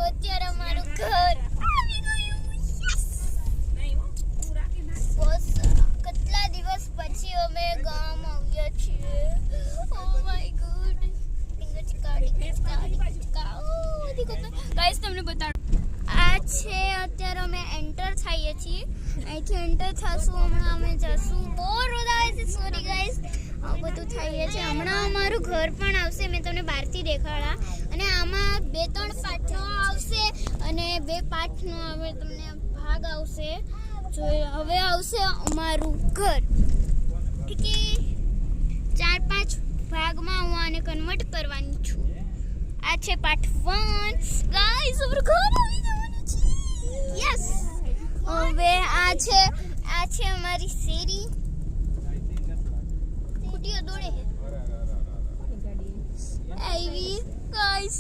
અત્યારે અમારું ઘર આવી ગયું. બસ કેટલા દિવસ પછી અમે ગામ આવ્યા છીએ. Oh my God. ગાઈસ તમને બતાડું. આ છે અત્યારે અમે એન્ટર થઈએ છીએ. અહીંથી એન્ટર થશું. હમણાં અમે જશું. બહુ રોદ આવે છે. Sorry guys. બધું થઈએ છે. હમણાં અમારું ઘર પણ આવશે. મેં તમને બહારથી દેખાડા. અને આમાં 2-3 પાર્ટનો આવશે અને 2 પાર્ટનો હવે તમને ભાગ આવશે. જો હવે આવશે અમારું ઘર. ઠીક છે. 4-5 ભાગમાં હું આને કન્વર્ટ કરવાની છું. આ છે પાર્ટ 1. ગાઈસ અમારું ઘર આવી જવાનું છે. યસ. હવે આ છે અમારી શેરી. કુટીઓ દોડે છે. આવી ગાઈસ.